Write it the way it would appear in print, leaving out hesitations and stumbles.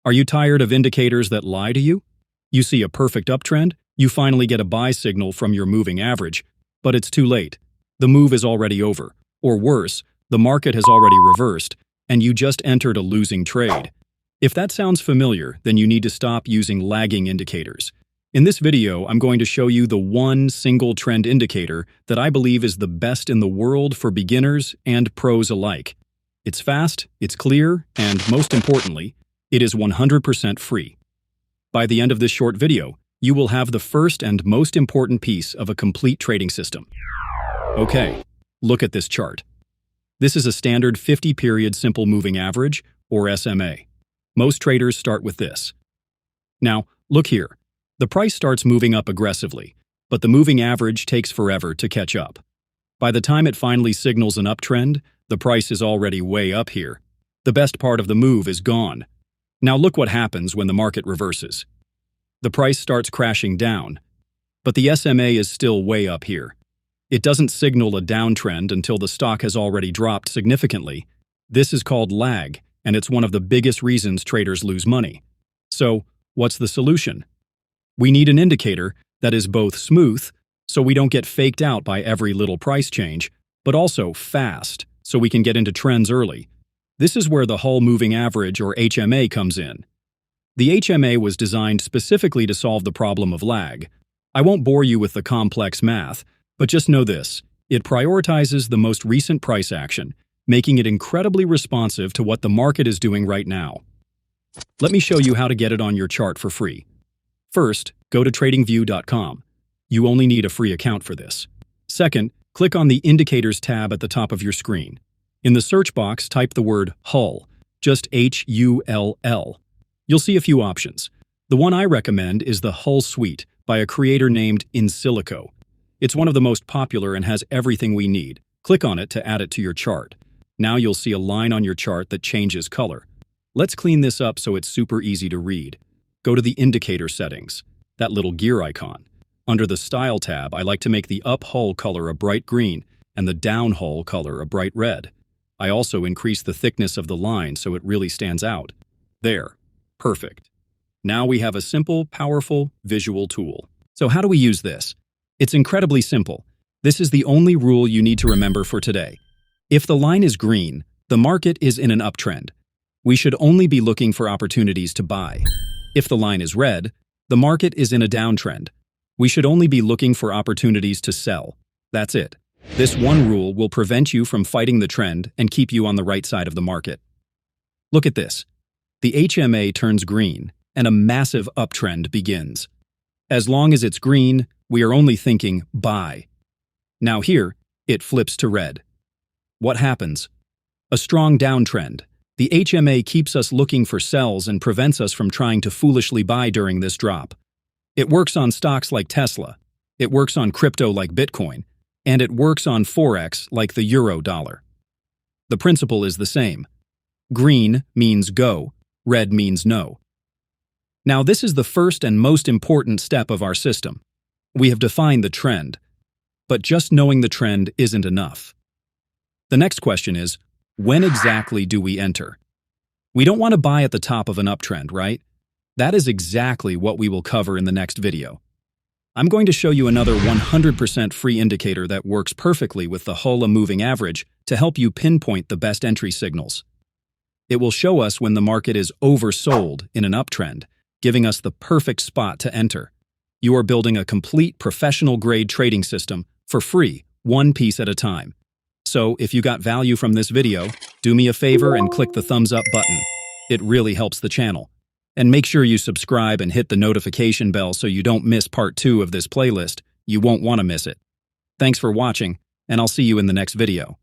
Are you tired of indicators that lie to you? You see a perfect uptrend, you finally get a buy signal from your moving average, but it's too late. The move is already over. Or worse, the market has already reversed, and you just entered a losing trade. If that sounds familiar, then you need to stop using lagging indicators. In this video, I'm going to show you the one single trend indicator that I believe is the best in the world for beginners and pros alike. It's fast, it's clear, and most importantly, it is 100% free. By the end of this short video, you will have the first and most important piece of a complete trading system. Okay, look at this chart. This is a standard 50-period simple moving average, or SMA. Most traders start with this. Now, look here. The price starts moving up aggressively, but the moving average takes forever to catch up. By the time it finally signals an uptrend, the price is already way up here. The best part of the move is gone. Now look what happens when the market reverses. The price starts crashing down, but the SMA is still way up here. It doesn't signal a downtrend until the stock has already dropped significantly. This is called lag, and it's one of the biggest reasons traders lose money. So, what's the solution? We need an indicator that is both smooth, so we don't get faked out by every little price change, but also fast, so we can get into trends early. This is where the Hull Moving Average, or HMA, comes in. The HMA was designed specifically to solve the problem of lag. I won't bore you with the complex math, but just know this: it prioritizes the most recent price action, making it incredibly responsive to what the market is doing right now. Let me show you how to get it on your chart for free. First, go to Tradingview.com. You only need a free account for this. Second, click on the Indicators tab at the top of your screen. In the search box, type the word Hull, just H-U-L-L. You'll see a few options. The one I recommend is the Hull Suite by a creator named Insilico. It's one of the most popular and has everything we need. Click on it to add it to your chart. Now you'll see a line on your chart that changes color. Let's clean this up so it's super easy to read. Go to the Indicator settings, that little gear icon. Under the Style tab, I like to make the up hull color a bright green and the down hull color a bright red. I also increase the thickness of the line so it really stands out. There. Perfect. Now we have a simple, powerful, visual tool. So how do we use this? It's incredibly simple. This is the only rule you need to remember for today. If the line is green, the market is in an uptrend. We should only be looking for opportunities to buy. If the line is red, the market is in a downtrend. We should only be looking for opportunities to sell. That's it. This one rule will prevent you from fighting the trend and keep you on the right side of the market. Look at this. The HMA turns green, and a massive uptrend begins. As long as it's green, we are only thinking buy. Now here, it flips to red. What happens? A strong downtrend. The HMA keeps us looking for sells and prevents us from trying to foolishly buy during this drop. It works on stocks like Tesla. It works on crypto like Bitcoin. And it works on Forex like the euro dollar. The principle is the same. Green means go, red means no. Now this is the first and most important step of our system. We have defined the trend, but just knowing the trend isn't enough. The next question is, when exactly do we enter? We don't want to buy at the top of an uptrend, right? That is exactly what we will cover in the next video. I'm going to show you another 100% free indicator that works perfectly with the Hull Moving Average to help you pinpoint the best entry signals. It will show us when the market is oversold in an uptrend, giving us the perfect spot to enter. You are building a complete professional-grade trading system for free, one piece at a time. So, if you got value from this video, do me a favor and click the thumbs up button. It really helps the channel. And make sure you subscribe and hit the notification bell so you don't miss part 2 of this playlist. You won't want to miss it. Thanks for watching, and I'll see you in the next video.